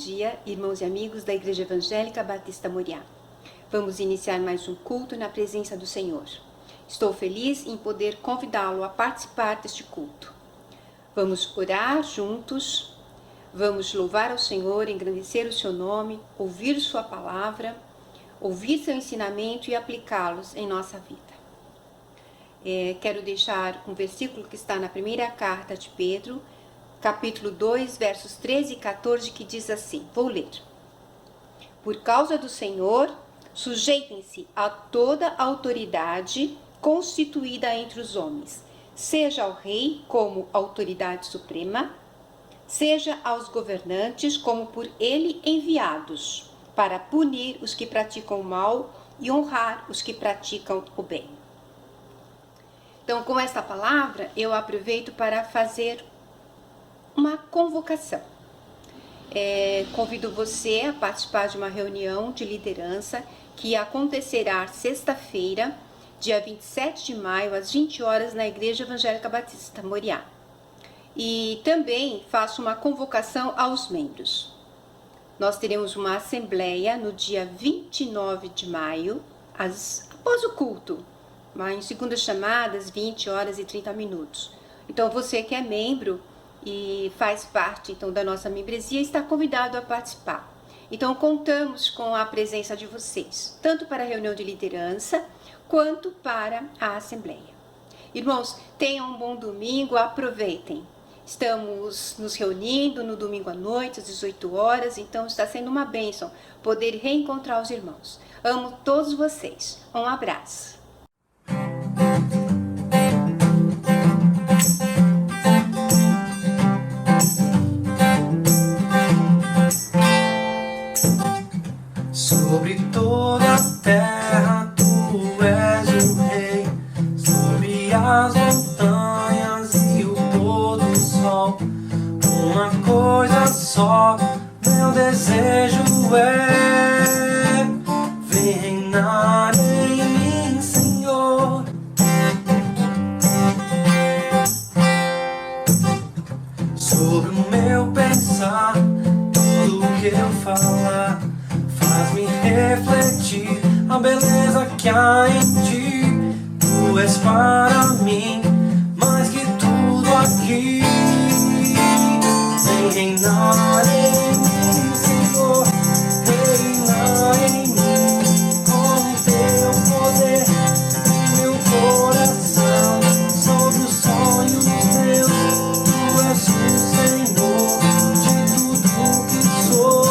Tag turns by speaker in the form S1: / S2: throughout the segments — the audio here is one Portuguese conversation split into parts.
S1: dia, irmãos e amigos da Igreja Evangélica Batista Moriá. Vamos iniciar mais um culto na presença do Senhor. Estou feliz em poder convidá-lo a participar deste culto. Vamos orar juntos, vamos louvar ao Senhor, engrandecer o seu nome, ouvir sua palavra, ouvir seu ensinamento e aplicá-los em nossa vida. Quero deixar um versículo que está na primeira carta de Pedro, capítulo 2, versos 13 e 14, que diz assim, vou ler. Por causa do Senhor, sujeitem-se a toda a autoridade constituída entre os homens, seja ao rei como autoridade suprema, seja aos governantes como por ele enviados, para punir os que praticam o mal e honrar os que praticam o bem. Então, com esta palavra, eu aproveito para fazer uma convocação. Convido você a participar de uma reunião de liderança que acontecerá sexta-feira, dia 27 de maio, às 20 horas, na Igreja Evangélica Batista Moriá. E também faço uma convocação aos membros. Nós teremos uma assembleia no dia 29 de maio, após o culto, em segunda chamada, às 20 horas e 30 minutos. Então, você que é membro e faz parte então da nossa membresia, está convidado a participar. Então contamos com a presença de vocês, tanto para a reunião de liderança, quanto para a assembleia. Irmãos, tenham um bom domingo, aproveitem. Estamos nos reunindo no domingo à noite, às 18 horas, então está sendo uma bênção poder reencontrar os irmãos. Amo todos vocês. Um abraço.
S2: Sobre toda a terra tu és o rei, sobre as montanhas e o pôr do sol. Uma coisa só, meu desejo é vem reinar em mim, Senhor. Sobre o meu pensar, tudo que eu falar, faz-me refletir a beleza que há em ti. Tu és para mim mais que tudo aqui. Vem reinar em mim, Senhor. Reinar em mim com teu poder e meu coração. Sobre os sonhos meus, tu és o Senhor de tudo que sou.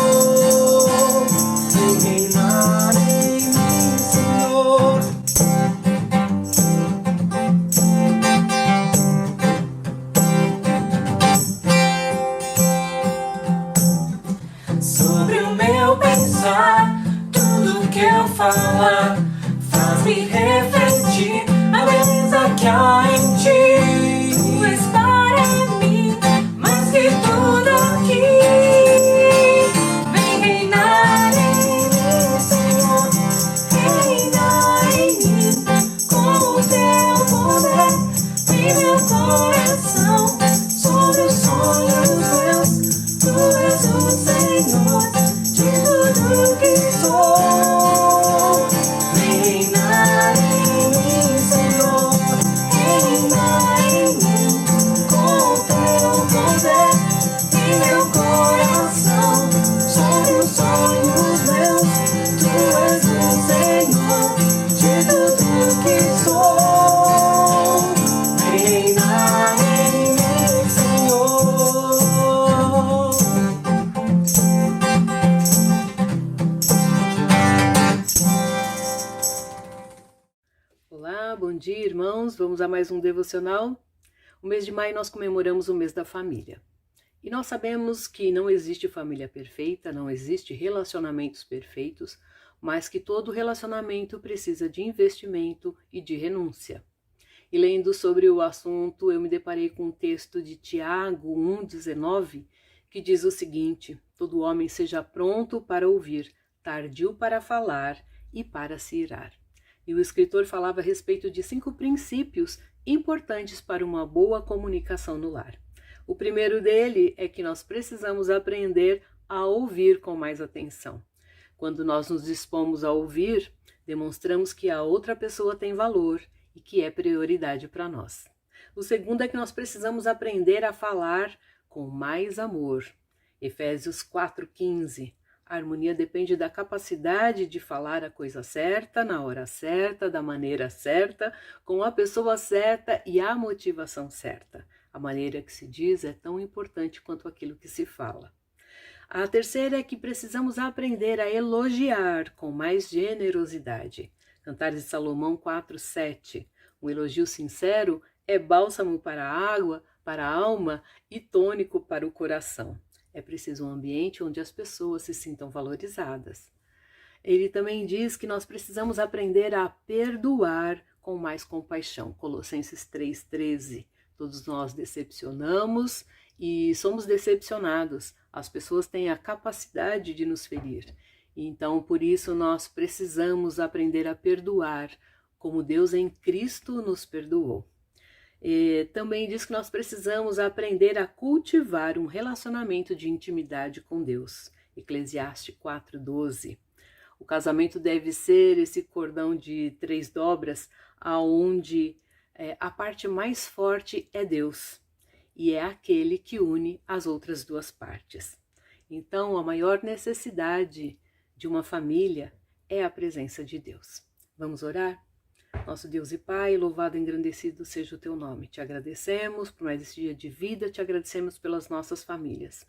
S2: Reinar em mim, Senhor. Sobre o meu pensar, tudo que eu falar, faz-me refletir a beleza que há em ti. Tu és para mim mais que tudo aqui. Vem reinar em mim, Senhor. Reinar em mim com o teu poder e meu coração. Sobre os sonhos meus, tu és o Senhor de tudo que sou. Reinar em mim, Senhor. Reinar em mim com o teu poder e meu coração. Sobre os sonhos meus, tu és o Senhor de tudo que sou. Reinar em mim, Senhor.
S3: Olá, bom dia, irmãos. Vamos a mais um devocional. O mês de maio nós comemoramos o mês da família. E nós sabemos que não existe família perfeita, não existe relacionamentos perfeitos, mas que todo relacionamento precisa de investimento e de renúncia. E lendo sobre o assunto, eu me deparei com um texto de Tiago 1,19, que diz o seguinte: todo homem seja pronto para ouvir, tardio para falar e para se irar. E o escritor falava a respeito de 5 princípios importantes para uma boa comunicação no lar. O primeiro dele é que nós precisamos aprender a ouvir com mais atenção. Quando nós nos dispomos a ouvir, demonstramos que a outra pessoa tem valor e que é prioridade para nós. O segundo é que nós precisamos aprender a falar com mais amor. Efésios 4,15. A harmonia depende da capacidade de falar a coisa certa, na hora certa, da maneira certa, com a pessoa certa e a motivação certa. A maneira que se diz é tão importante quanto aquilo que se fala. A terceira é que precisamos aprender a elogiar com mais generosidade. Cantares de Salomão 4,7. Um elogio sincero é bálsamo para a água, para a alma e tônico para o coração. É preciso um ambiente onde as pessoas se sintam valorizadas. Ele também diz que nós precisamos aprender a perdoar com mais compaixão. Colossenses 3,13. Todos nós decepcionamos e somos decepcionados. As pessoas têm a capacidade de nos ferir. Então, por isso, nós precisamos aprender a perdoar, como Deus em Cristo nos perdoou. E também diz que nós precisamos aprender a cultivar um relacionamento de intimidade com Deus. Eclesiastes 4,12. O casamento deve ser esse cordão de 3 dobras, aonde a parte mais forte é Deus, e é aquele que une as outras duas partes. Então, a maior necessidade de uma família é a presença de Deus. Vamos orar? Nosso Deus e Pai, louvado e engrandecido seja o teu nome. Te agradecemos por mais esse dia de vida, te agradecemos pelas nossas famílias.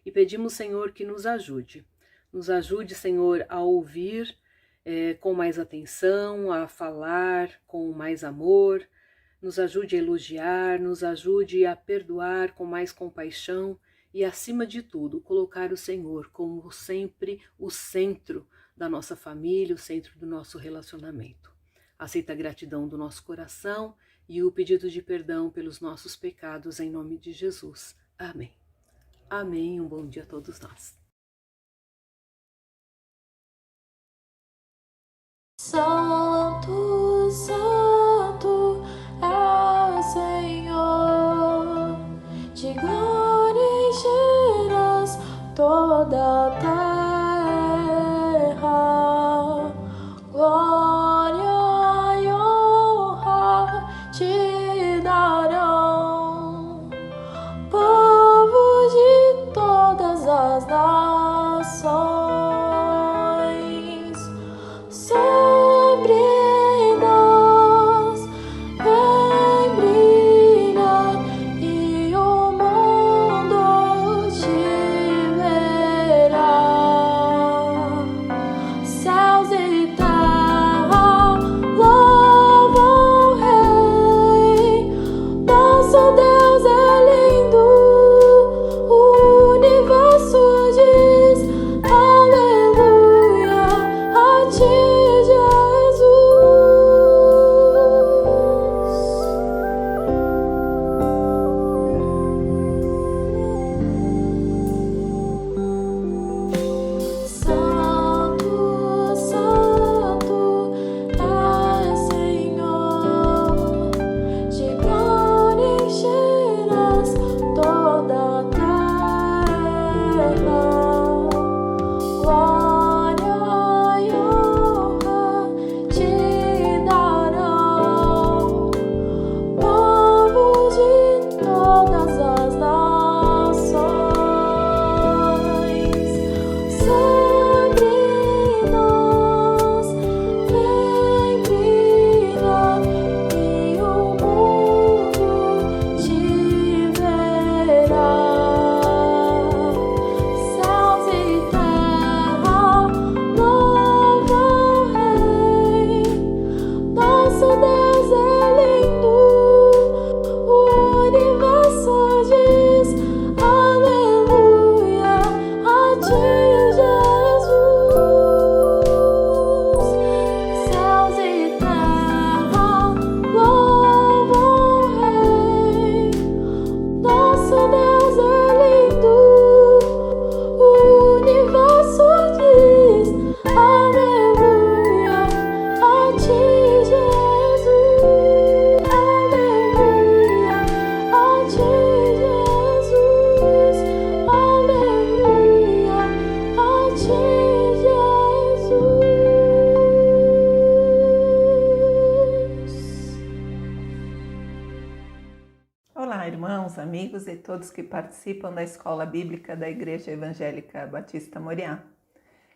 S3: E pedimos, Senhor, que nos ajude. Nos ajude, Senhor, a ouvir com mais atenção, a falar com mais amor. Nos ajude a elogiar, nos ajude a perdoar com mais compaixão e, acima de tudo, colocar o Senhor como sempre o centro da nossa família, o centro do nosso relacionamento. Aceita a gratidão do nosso coração e o pedido de perdão pelos nossos pecados em nome de Jesus. Amém. Amém. Um bom dia a todos nós.
S4: Santo, Santo é o Senhor, de glória encherás toda a terra. Glória e honra te darão povos de todas as nações. Sobre nós
S5: irmãos, amigos e todos que participam da Escola Bíblica da Igreja Evangélica Batista Moriá.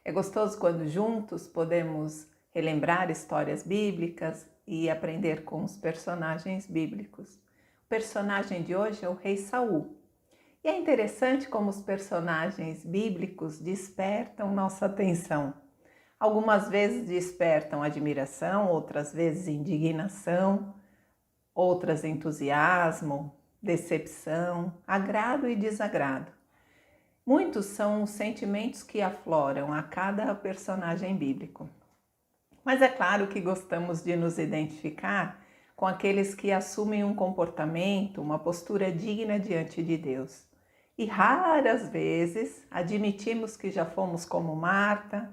S5: É gostoso quando juntos podemos relembrar histórias bíblicas e aprender com os personagens bíblicos. O personagem de hoje é o rei Saul. E é interessante como os personagens bíblicos despertam nossa atenção. Algumas vezes despertam admiração, outras vezes indignação, outras entusiasmo, decepção, agrado e desagrado. Muitos são os sentimentos que afloram a cada personagem bíblico. Mas é claro que gostamos de nos identificar com aqueles que assumem um comportamento, uma postura digna diante de Deus. E raras vezes admitimos que já fomos como Marta,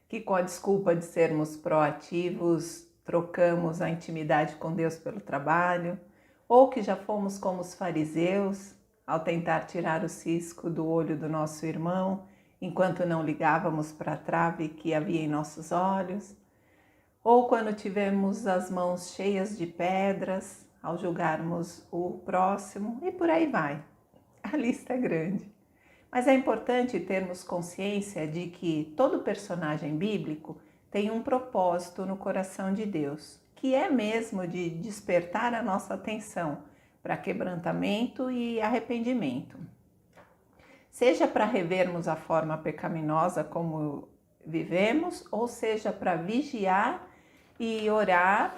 S5: que com a desculpa de sermos proativos, trocamos a intimidade com Deus pelo trabalho, ou que já fomos como os fariseus, ao tentar tirar o cisco do olho do nosso irmão, enquanto não ligávamos para a trave que havia em nossos olhos, ou quando tivemos as mãos cheias de pedras, ao julgarmos o próximo, e por aí vai. A lista é grande. Mas é importante termos consciência de que todo personagem bíblico tem um propósito no coração de Deus, que é mesmo de despertar a nossa atenção para quebrantamento e arrependimento. Seja para revermos a forma pecaminosa como vivemos, ou seja para vigiar e orar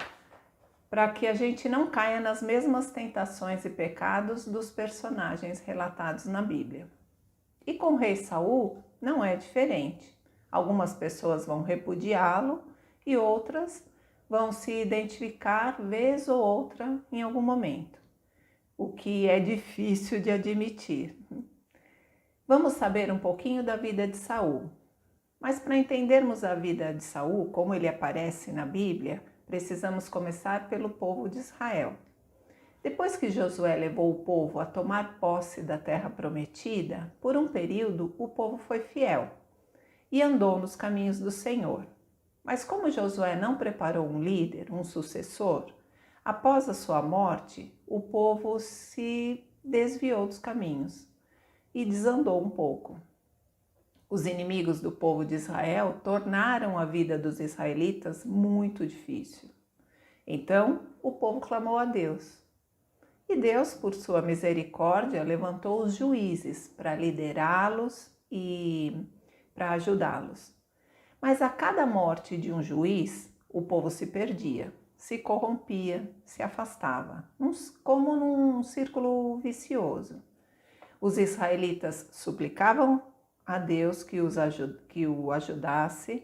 S5: para que a gente não caia nas mesmas tentações e pecados dos personagens relatados na Bíblia. E com o rei Saul não é diferente. Algumas pessoas vão repudiá-lo e outras vão se identificar vez ou outra em algum momento, o que é difícil de admitir. Vamos saber um pouquinho da vida de Saul. Mas para entendermos a vida de Saul, como ele aparece na Bíblia, precisamos começar pelo povo de Israel. Depois que Josué levou o povo a tomar posse da terra prometida, por um período o povo foi fiel e andou nos caminhos do Senhor. Mas como Josué não preparou um líder, um sucessor, após a sua morte, o povo se desviou dos caminhos e desandou um pouco. Os inimigos do povo de Israel tornaram a vida dos israelitas muito difícil. Então, o povo clamou a Deus. E Deus, por sua misericórdia, levantou os juízes para liderá-los e para ajudá-los. Mas a cada morte de um juiz, o povo se perdia, se corrompia, se afastava, como num círculo vicioso. Os israelitas suplicavam a Deus que o ajudasse.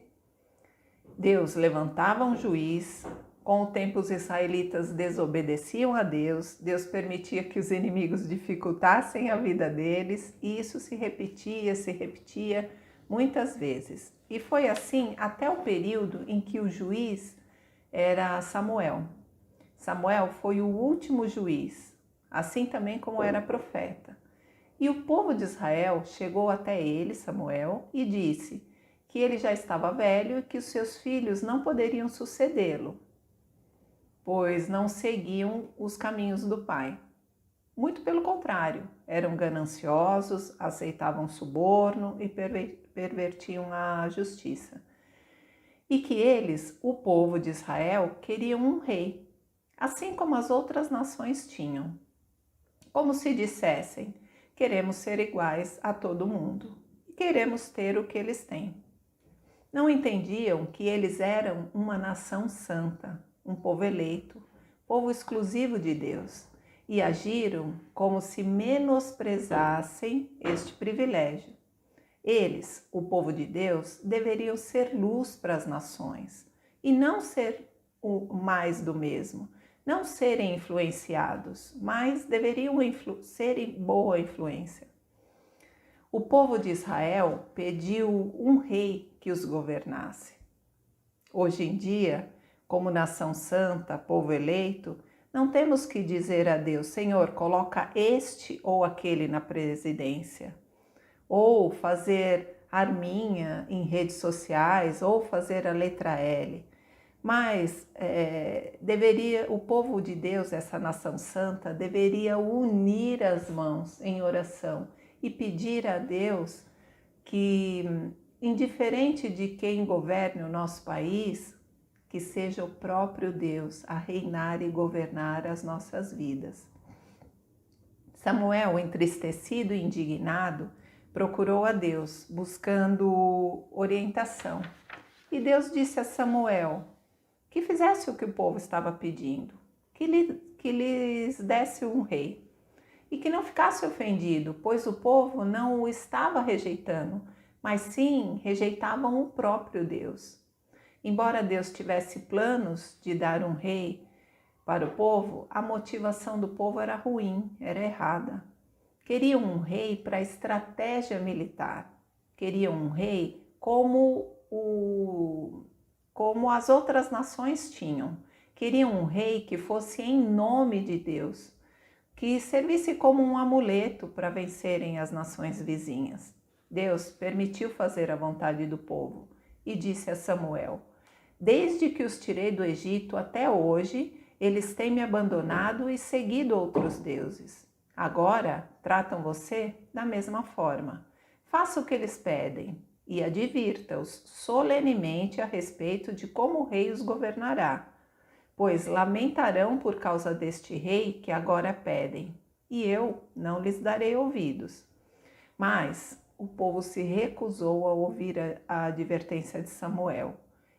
S5: Deus levantava um juiz. Com o tempo os israelitas desobedeciam a Deus. Deus permitia que os inimigos dificultassem a vida deles. E isso se repetia muitas vezes. E foi assim até o período em que o juiz era Samuel. Samuel foi o último juiz, assim também como era profeta. E o povo de Israel chegou até ele, Samuel, e disse que ele já estava velho e que os seus filhos não poderiam sucedê-lo, pois não seguiam os caminhos do pai. Muito pelo contrário, eram gananciosos, aceitavam suborno e pervertiam a justiça. E que eles, o povo de Israel, queriam um rei, assim como as outras nações tinham. Como se dissessem: queremos ser iguais a todo mundo e queremos ter o que eles têm. Não entendiam que eles eram uma nação santa, um povo eleito, povo exclusivo de Deus, e agiram como se menosprezassem este privilégio. Eles, o povo de Deus, deveriam ser luz para as nações e não ser o mais do mesmo, não serem influenciados, mas deveriam serem boa influência. O povo de Israel pediu um rei que os governasse. Hoje em dia, como nação santa, povo eleito, não temos que dizer a Deus: Senhor, coloca este ou aquele na presidência, ou fazer arminha em redes sociais, ou fazer a letra L. Mas o povo de Deus, essa nação santa, deveria unir as mãos em oração e pedir a Deus que, indiferente de quem governe o nosso país, que seja o próprio Deus a reinar e governar as nossas vidas. Samuel, entristecido e indignado, procurou a Deus, buscando orientação. E Deus disse a Samuel que fizesse o que o povo estava pedindo, que lhes desse um rei e que não ficasse ofendido, pois o povo não o estava rejeitando, mas sim rejeitavam o próprio Deus. Embora Deus tivesse planos de dar um rei para o povo, a motivação do povo era ruim, era errada. Queriam um rei para a estratégia militar, queriam um rei como as outras nações tinham. Queriam um rei que fosse em nome de Deus, que servisse como um amuleto para vencerem as nações vizinhas. Deus permitiu fazer a vontade do povo e disse a Samuel: desde que os tirei do Egito até hoje, eles têm me abandonado e seguido outros deuses. Agora tratam você da mesma forma. Faça o que eles pedem e advirta-os solenemente a respeito de como o rei os governará, pois lamentarão por causa deste rei que agora pedem, e eu não lhes darei ouvidos. Mas o povo se recusou a ouvir a advertência de Samuel,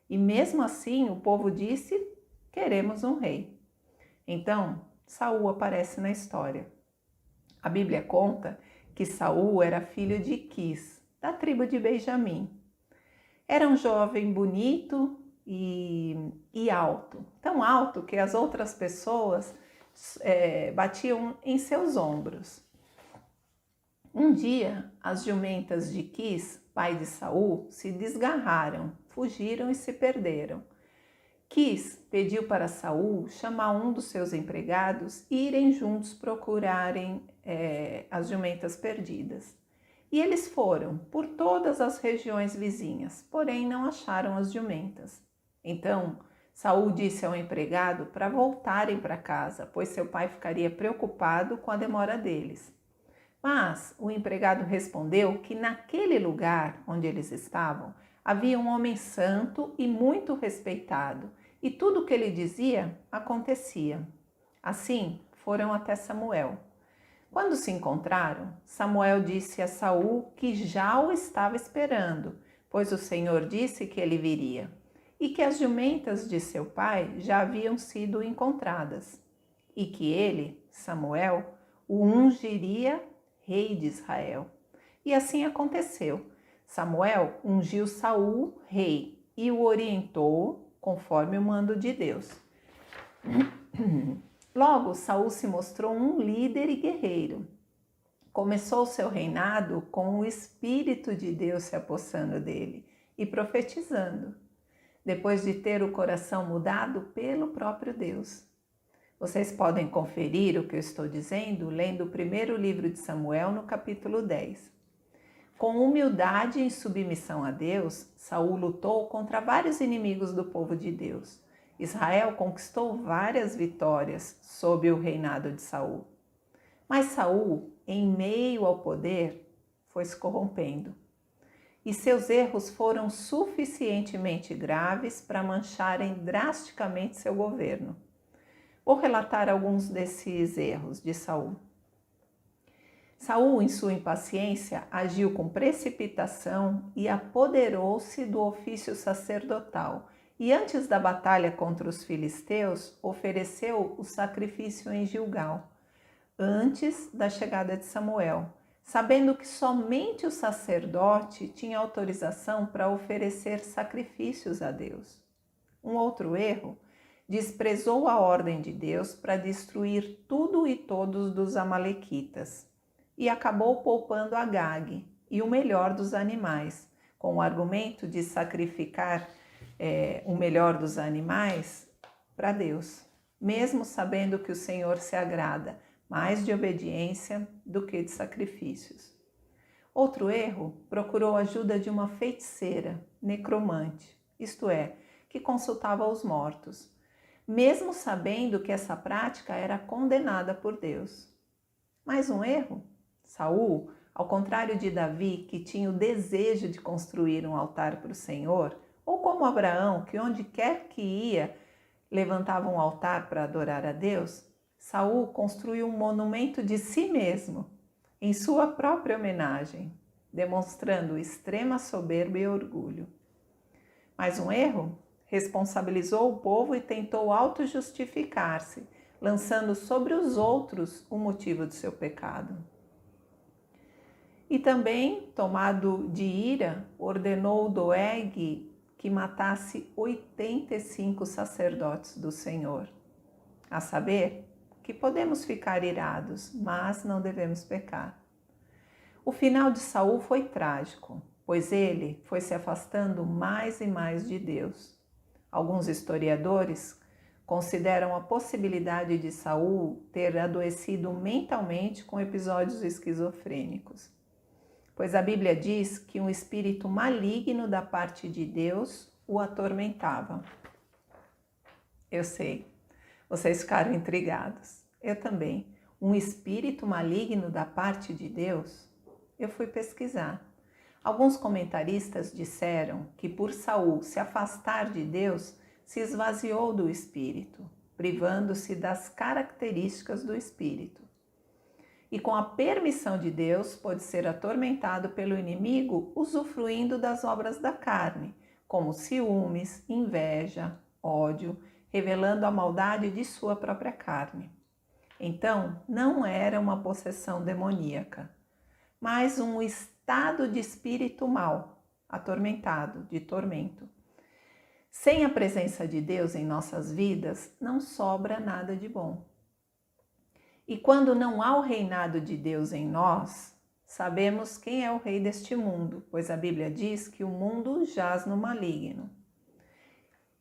S5: e mesmo assim o povo disse: queremos um rei. Então Saul aparece na história. A Bíblia conta que Saul era filho de Quis, da tribo de Benjamim. Era um jovem bonito e alto, tão alto que as outras pessoas batiam em seus ombros. Um dia, as jumentas de Quis, pai de Saul, se desgarraram, fugiram e se perderam. Quis pediu para Saul chamar um dos seus empregados e irem juntos procurarem as jumentas perdidas. E eles foram por todas as regiões vizinhas, porém não acharam as jumentas. Então Saul disse ao empregado para voltarem para casa, pois seu pai ficaria preocupado com a demora deles. Mas o empregado respondeu que naquele lugar onde eles estavam havia um homem santo e muito respeitado, e tudo o que ele dizia acontecia. Assim foram até Samuel. Quando se encontraram, Samuel disse a Saul que já o estava esperando, pois o Senhor disse que ele viria, e que as jumentas de seu pai já haviam sido encontradas, e que ele, Samuel, o ungiria rei de Israel. E assim aconteceu. Samuel ungiu Saul rei e o orientou conforme o mando de Deus. Logo, Saul se mostrou um líder e guerreiro. Começou seu reinado com o Espírito de Deus se apossando dele e profetizando, depois de ter o coração mudado pelo próprio Deus. Vocês podem conferir o que eu estou dizendo lendo o primeiro livro de Samuel, no capítulo 10. Com humildade e submissão a Deus, Saul lutou contra vários inimigos do povo de Deus. Israel conquistou várias vitórias sob o reinado de Saul. Mas Saul, em meio ao poder, foi se corrompendo. E seus erros foram suficientemente graves para mancharem drasticamente seu governo. Vou relatar alguns desses erros de Saul. Saul, em sua impaciência, agiu com precipitação e apoderou-se do ofício sacerdotal, e antes da batalha contra os filisteus, ofereceu o sacrifício em Gilgal, antes da chegada de Samuel, sabendo que somente o sacerdote tinha autorização para oferecer sacrifícios a Deus. Um outro erro: desprezou a ordem de Deus para destruir tudo e todos dos amalequitas, e acabou poupando Agag e o melhor dos animais, com o argumento de sacrificar o melhor dos animais para Deus, mesmo sabendo que o Senhor se agrada mais de obediência do que de sacrifícios. Outro erro: procurou a ajuda de uma feiticeira, necromante, isto é, que consultava os mortos, mesmo sabendo que essa prática era condenada por Deus. Mais um erro? Saul, ao contrário de Davi, que tinha o desejo de construir um altar para o Senhor, ou como Abraão, que onde quer que ia, levantava um altar para adorar a Deus, Saul construiu um monumento de si mesmo, em sua própria homenagem, demonstrando extrema soberba e orgulho. Mais um erro? Responsabilizou o povo e tentou auto-justificar-se, lançando sobre os outros o motivo do seu pecado. E também, tomado de ira, ordenou Doeg que matasse 85 sacerdotes do Senhor. A saber, que podemos ficar irados, mas não devemos pecar. O final de Saul foi trágico, pois ele foi se afastando mais e mais de Deus. Alguns historiadores consideram a possibilidade de Saul ter adoecido mentalmente com episódios esquizofrênicos, pois a Bíblia diz que um espírito maligno da parte de Deus o atormentava. Eu sei, vocês ficaram intrigados. Eu também. Um espírito maligno da parte de Deus? Eu fui pesquisar. Alguns comentaristas disseram que por Saul se afastar de Deus, se esvaziou do espírito, privando-se das características do espírito. E com a permissão de Deus, pode ser atormentado pelo inimigo, usufruindo das obras da carne, como ciúmes, inveja, ódio, revelando a maldade de sua própria carne. Então, não era uma possessão demoníaca, mas um estado de espírito mau, atormentado, de tormento. Sem a presença de Deus em nossas vidas, não sobra nada de bom. E quando não há o reinado de Deus em nós, sabemos quem é o rei deste mundo, pois a Bíblia diz que o mundo jaz no maligno.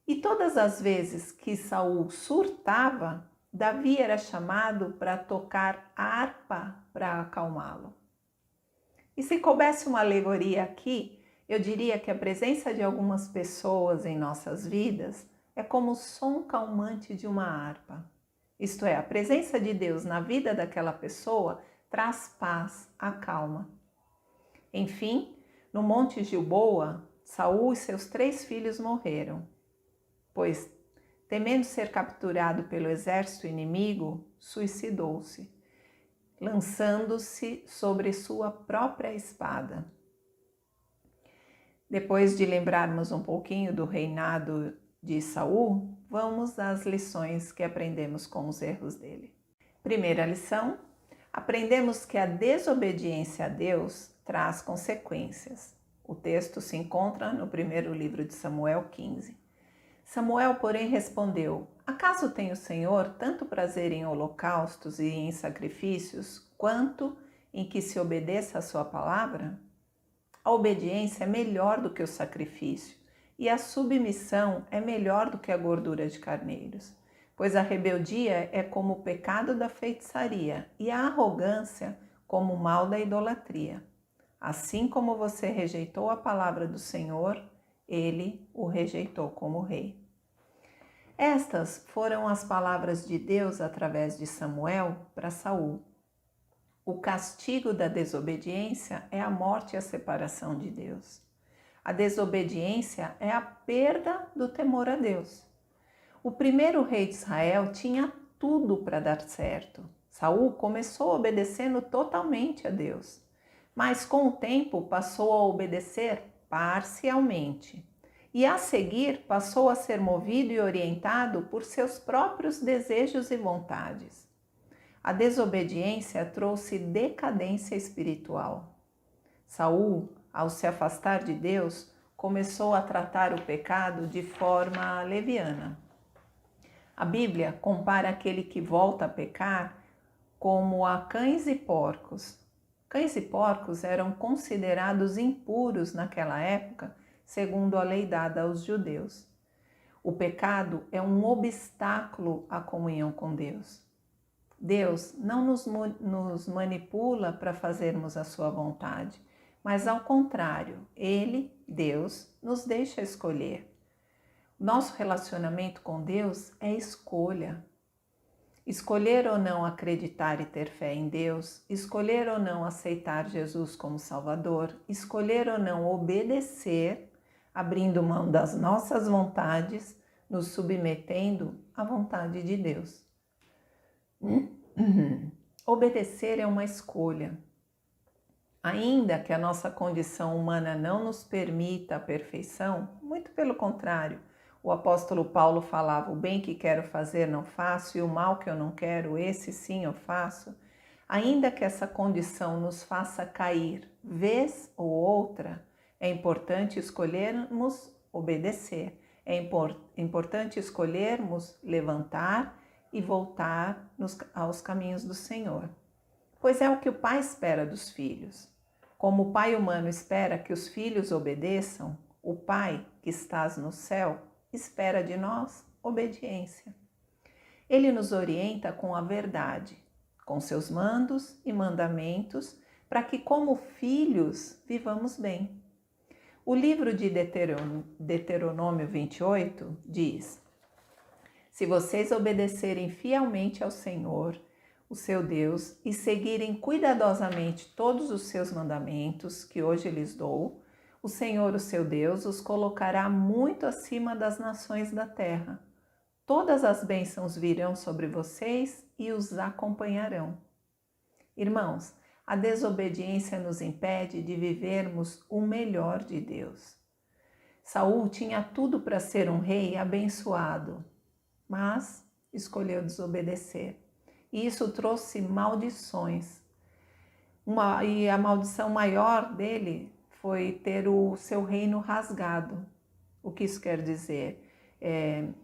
S5: E todas as vezes que Saul surtava, Davi era chamado para tocar harpa para acalmá-lo. E se coubesse uma alegoria aqui, eu diria que a presença de algumas pessoas em nossas vidas é como o som calmante de uma harpa. Isto é, a presença de Deus na vida daquela pessoa traz paz, acalma. Enfim, no Monte Gilboa, Saul e seus 3 filhos morreram, pois, temendo ser capturado pelo exército inimigo, suicidou-se, lançando-se sobre sua própria espada. Depois de lembrarmos um pouquinho do reinado de Saul, vamos às lições que aprendemos com os erros dele. Primeira lição, aprendemos que a desobediência a Deus traz consequências. O texto se encontra no primeiro livro de Samuel 15. Samuel, porém, respondeu: acaso tem o Senhor tanto prazer em holocaustos e em sacrifícios, quanto em que se obedeça a sua palavra? A obediência é melhor do que o sacrifício, e a submissão é melhor do que a gordura de carneiros, pois a rebeldia é como o pecado da feitiçaria e a arrogância como o mal da idolatria. Assim como você rejeitou a palavra do Senhor, ele o rejeitou como rei. Estas foram as palavras de Deus através de Samuel para Saul. O castigo da desobediência é a morte e a separação de Deus. A desobediência é a perda do temor a Deus. O primeiro rei de Israel tinha tudo para dar certo. Saul começou obedecendo totalmente a Deus, mas com o tempo passou a obedecer parcialmente. E a seguir passou a ser movido e orientado por seus próprios desejos e vontades. A desobediência trouxe decadência espiritual. Saul, ao se afastar de Deus, começou a tratar o pecado de forma leviana. A Bíblia compara aquele que volta a pecar como a cães e porcos. Cães e porcos eram considerados impuros naquela época, segundo a lei dada aos judeus. O pecado é um obstáculo à comunhão com Deus. Deus não nos manipula para fazermos a sua vontade, mas ao contrário, Ele, Deus, nos deixa escolher. Nosso relacionamento com Deus é escolha. Escolher ou não acreditar e ter fé em Deus, escolher ou não aceitar Jesus como Salvador, escolher ou não obedecer, abrindo mão das nossas vontades, nos submetendo à vontade de Deus. Obedecer é uma escolha. Ainda que a nossa condição humana não nos permita a perfeição, muito pelo contrário, o apóstolo Paulo falava: o bem que quero fazer não faço, e o mal que eu não quero, esse sim eu faço. Ainda que essa condição nos faça cair vez ou outra, é importante escolhermos obedecer. É importante escolhermos levantar e voltar aos caminhos do Senhor. Pois é o que o Pai espera dos filhos. Como o Pai humano espera que os filhos obedeçam, o Pai que estás no céu espera de nós obediência. Ele nos orienta com a verdade, com seus mandos e mandamentos, para que como filhos vivamos bem. O livro de Deuteronômio 28 diz: se vocês obedecerem fielmente ao Senhor, o seu Deus, e seguirem cuidadosamente todos os seus mandamentos que hoje lhes dou, o Senhor, o seu Deus, os colocará muito acima das nações da terra. Todas as bênçãos virão sobre vocês e os acompanharão. Irmãos, a desobediência nos impede de vivermos o melhor de Deus. Saul tinha tudo para ser um rei abençoado, mas escolheu desobedecer. E isso trouxe maldições. E a maldição maior dele foi ter o seu reino rasgado. O que isso quer dizer?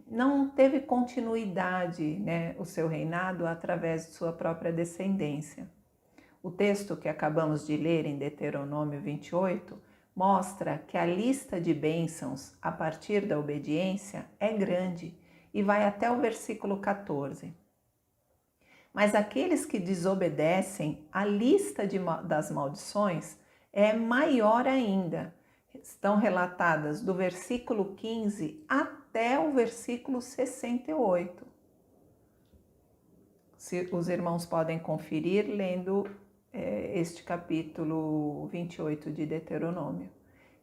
S5: Não teve continuidade, né, o seu reinado através de sua própria descendência. O texto que acabamos de ler em Deuteronômio 28 mostra que a lista de bênçãos a partir da obediência é grande e vai até o versículo 14. Mas aqueles que desobedecem, a lista das maldições é maior ainda. Estão relatadas do versículo 15 até o versículo 68. Os irmãos podem conferir lendo este capítulo 28 de Deuteronômio.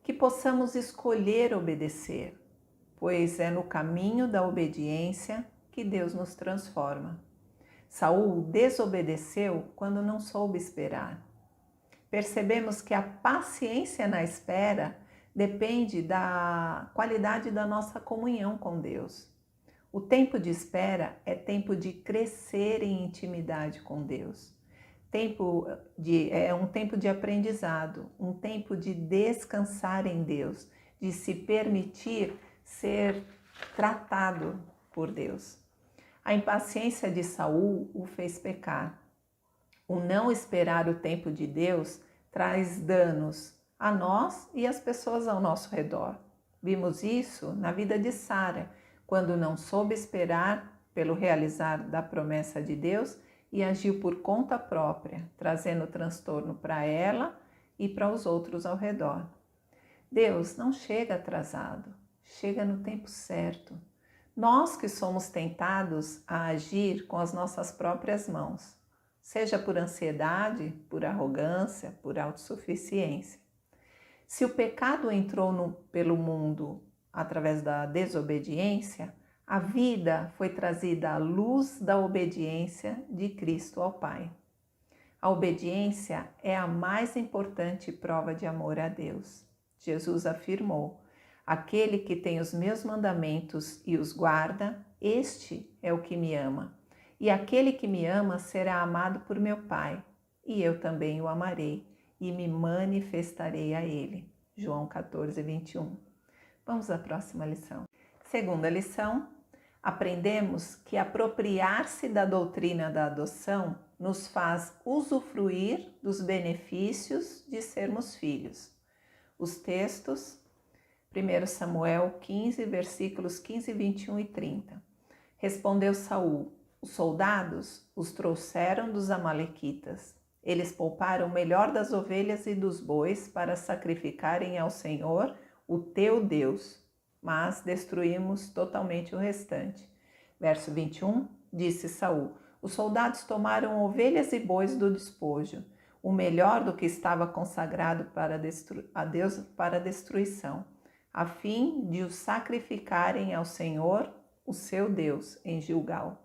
S5: Que possamos escolher obedecer, pois é no caminho da obediência que Deus nos transforma. Saul desobedeceu quando não soube esperar. Percebemos que a paciência na espera depende da qualidade da nossa comunhão com Deus. O tempo de espera é tempo de crescer em intimidade com Deus. É um tempo de aprendizado, um tempo de descansar em Deus, de se permitir ser tratado por Deus. A impaciência de Saul o fez pecar. O não esperar o tempo de Deus traz danos a nós e às pessoas ao nosso redor. Vimos isso na vida de Sara, quando não soube esperar pelo realizar da promessa de Deus e agiu por conta própria, trazendo transtorno para ela e para os outros ao redor. Deus não chega atrasado, chega no tempo certo. Nós que somos tentados a agir com as nossas próprias mãos, seja por ansiedade, por arrogância, por autossuficiência. Se o pecado entrou pelo mundo através da desobediência, a vida foi trazida à luz da obediência de Cristo ao Pai. A obediência é a mais importante prova de amor a Deus. Jesus afirmou: aquele que tem os meus mandamentos e os guarda, este é o que me ama. E aquele que me ama será amado por meu Pai, e eu também o amarei e me manifestarei a ele. João 14, 21. Vamos à próxima lição. Segunda lição, aprendemos que apropriar-se da doutrina da adoção nos faz usufruir dos benefícios de sermos filhos. Os textos, 1 Samuel 15, versículos 15, 21 e 30. Respondeu Saul: os soldados os trouxeram dos amalequitas. Eles pouparam o melhor das ovelhas e dos bois para sacrificarem ao Senhor, o teu Deus. mas destruímos totalmente o restante. Verso 21, disse Saul: os soldados tomaram ovelhas e bois do despojo, o melhor do que estava consagrado a Deus para destruição, a fim de os sacrificarem ao Senhor, o seu Deus, em Gilgal.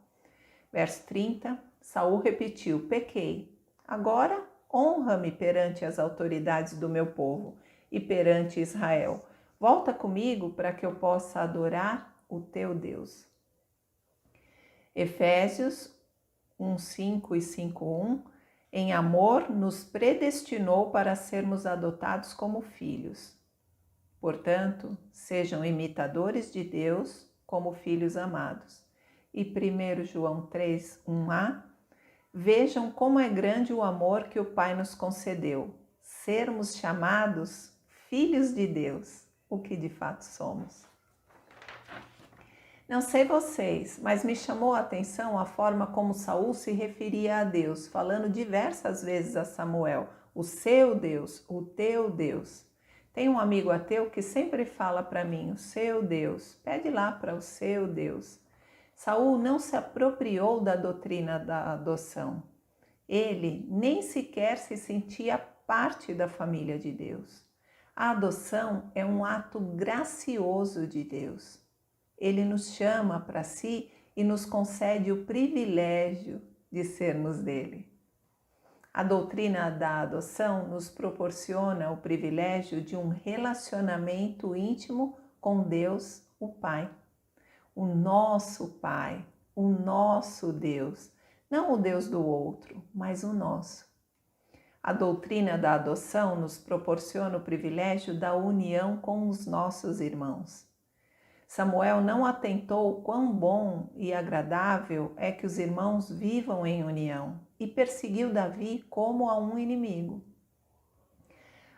S5: Verso 30, Saul repetiu: pequei. Agora honra-me perante as autoridades do meu povo e perante Israel. Volta comigo para que eu possa adorar o teu Deus. Efésios 1:5 e 5:1, em amor nos predestinou para sermos adotados como filhos. Portanto, sejam imitadores de Deus como filhos amados. E 1 João 3:1a, vejam como é grande o amor que o Pai nos concedeu, sermos chamados filhos de Deus, o que de fato somos. Não sei vocês, mas me chamou a atenção a forma como Saul se referia a Deus, falando diversas vezes a Samuel, o seu Deus, o teu Deus. Tem um amigo ateu que sempre fala para mim, o seu Deus, pede lá para o seu Deus. Saul não se apropriou da doutrina da adoção. Ele nem sequer se sentia parte da família de Deus. A adoção é um ato gracioso de Deus. Ele nos chama para si e nos concede o privilégio de sermos dele. A doutrina da adoção nos proporciona o privilégio de um relacionamento íntimo com Deus, o Pai. O nosso Pai, o nosso Deus, não o Deus do outro, mas o nosso. A doutrina da adoção nos proporciona o privilégio da união com os nossos irmãos. Samuel não atentou quão bom e agradável é que os irmãos vivam em união e perseguiu Davi como a um inimigo.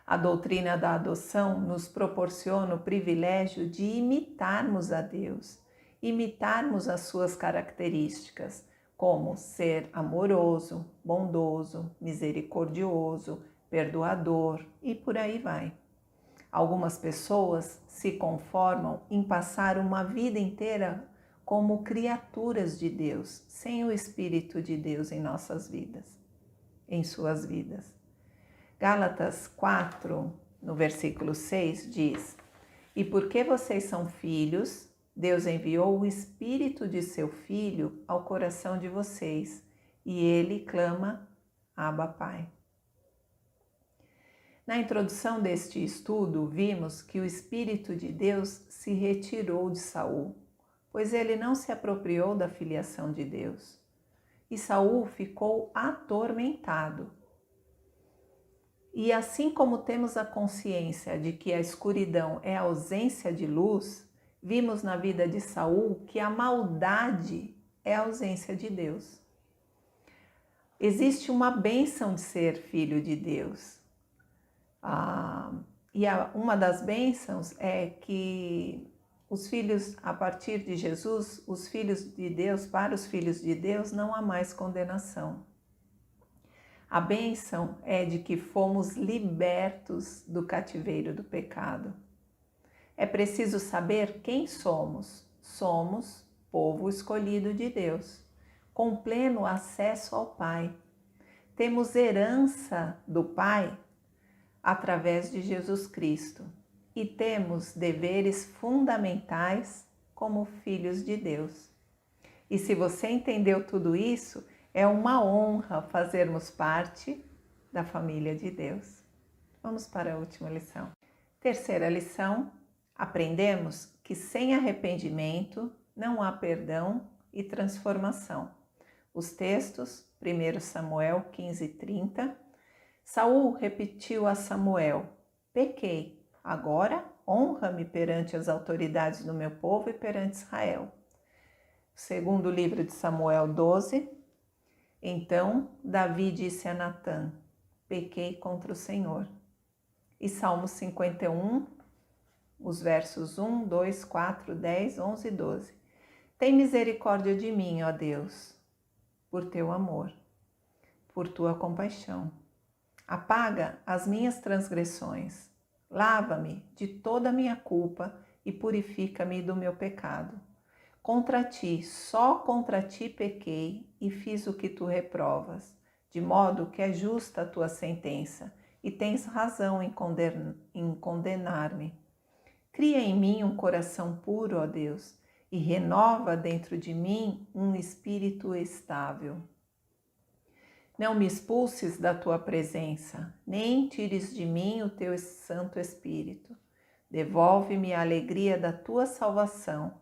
S5: A doutrina da adoção nos proporciona o privilégio de imitarmos a Deus, imitarmos as suas características, como ser amoroso, bondoso, misericordioso, perdoador e por aí vai. Algumas pessoas se conformam em passar uma vida inteira como criaturas de Deus, sem o Espírito de Deus em nossas vidas, em suas vidas. Gálatas 4, no versículo 6, diz: e porque vocês são filhos, Deus enviou o Espírito de seu Filho ao coração de vocês, e ele clama: Abba, Pai. Na introdução deste estudo, vimos que o Espírito de Deus se retirou de Saul, pois ele não se apropriou da filiação de Deus. E Saul ficou atormentado. E assim como temos a consciência de que a escuridão é a ausência de luz, vimos na vida de Saul que a maldade é a ausência de Deus. Existe uma bênção de ser filho de Deus. Uma das bênçãos é que os filhos, a partir de Jesus, os filhos de Deus, para os filhos de Deus, não há mais condenação. A bênção é de que fomos libertos do cativeiro do pecado. É preciso saber quem somos. Somos povo escolhido de Deus, com pleno acesso ao Pai. Temos herança do Pai através de Jesus Cristo e temos deveres fundamentais como filhos de Deus. E se você entendeu tudo isso, é uma honra fazermos parte da família de Deus. Vamos para a última lição. Terceira lição, aprendemos que sem arrependimento não há perdão e transformação. Os textos, 1 Samuel 15:30, Saul repetiu a Samuel: pequei, agora honra-me perante as autoridades do meu povo e perante Israel. Segundo livro de Samuel 12, então Davi disse a Natã: pequei contra o Senhor. E Salmo 51, os versos 1, 2, 4, 10, 11 e 12. Tem misericórdia de mim, ó Deus, por teu amor, por tua compaixão. Apaga as minhas transgressões, lava-me de toda a minha culpa e purifica-me do meu pecado. Contra ti, só contra ti pequei e fiz o que tu reprovas, de modo que é justa a tua sentença e tens razão em condenar-me. Cria em mim um coração puro, ó Deus, e renova dentro de mim um espírito estável. Não me expulses da tua presença, nem tires de mim o teu Santo Espírito. Devolve-me a alegria da tua salvação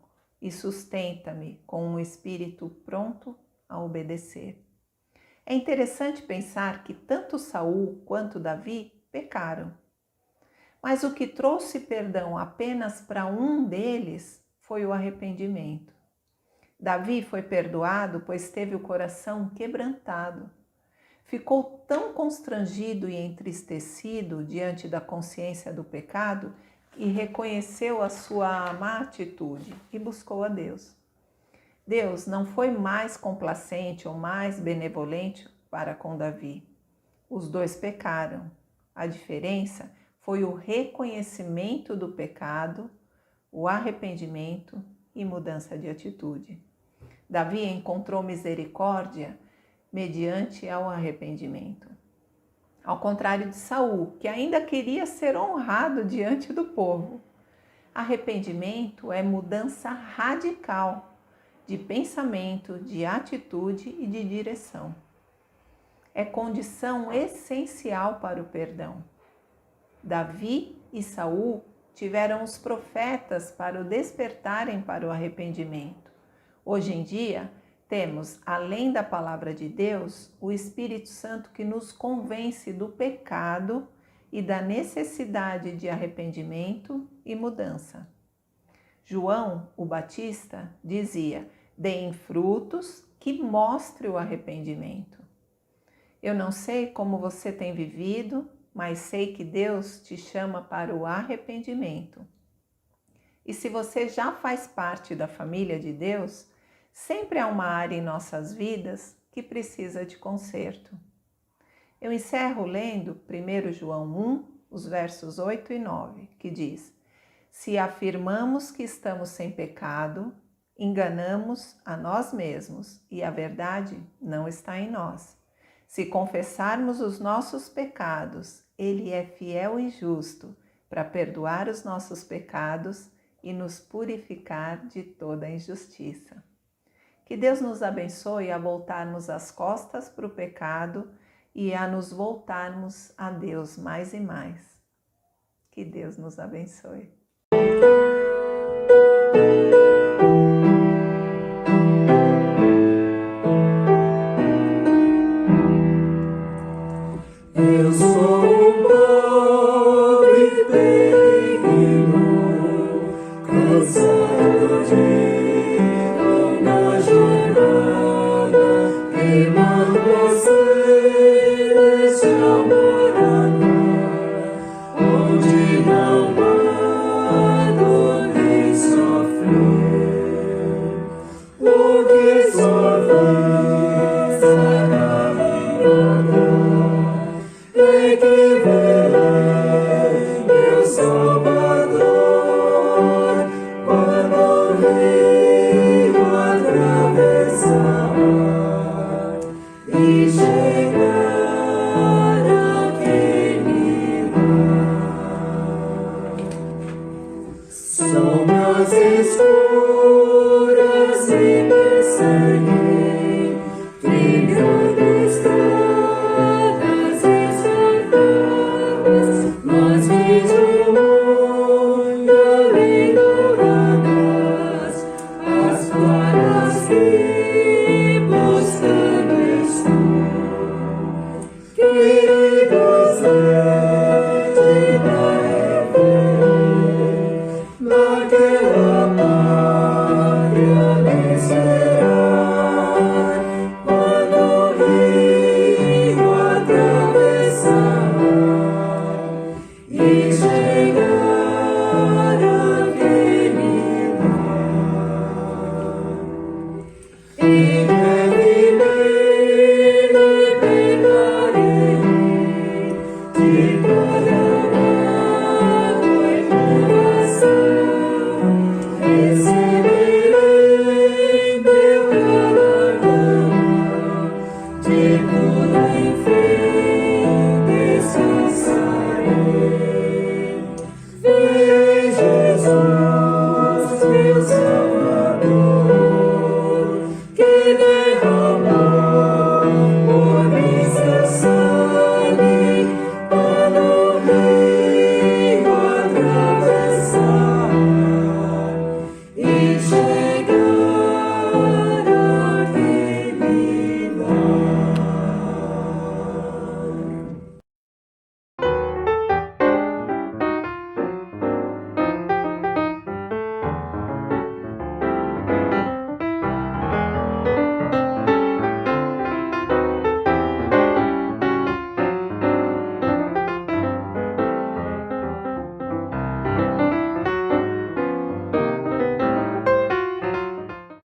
S5: e sustenta-me com um espírito pronto a obedecer. É interessante pensar que tanto Saul quanto Davi pecaram. Mas o que trouxe perdão apenas para um deles foi o arrependimento. Davi foi perdoado pois teve o coração quebrantado. Ficou tão constrangido e entristecido diante da consciência do pecado e reconheceu a sua má atitude e buscou a Deus. Deus não foi mais complacente ou mais benevolente para com Davi. Os dois pecaram. A diferença foi o reconhecimento do pecado, o arrependimento e mudança de atitude. Davi encontrou misericórdia mediante ao arrependimento. Ao contrário de Saul, que ainda queria ser honrado diante do povo. Arrependimento é mudança radical de pensamento, de atitude e de direção. É condição essencial para o perdão. Davi e Saul tiveram os profetas para o despertarem para o arrependimento. Hoje em dia, temos, além da palavra de Deus, o Espírito Santo que nos convence do pecado e da necessidade de arrependimento e mudança. João, o Batista, dizia: deem frutos que mostrem o arrependimento. Eu não sei como você tem vivido, mas sei que Deus te chama para o arrependimento. E se você já faz parte da família de Deus, sempre há uma área em nossas vidas que precisa de conserto. Eu encerro lendo 1 João 1, os versos 8 e 9, que diz: se afirmamos que estamos sem pecado, enganamos a nós mesmos e a verdade não está em nós. Se confessarmos os nossos pecados, Ele é fiel e justo para perdoar os nossos pecados e nos purificar de toda injustiça. Que Deus nos abençoe a voltarmos as costas para o pecado e a nos voltarmos a Deus mais e mais. Que Deus nos abençoe.
S2: Eu sou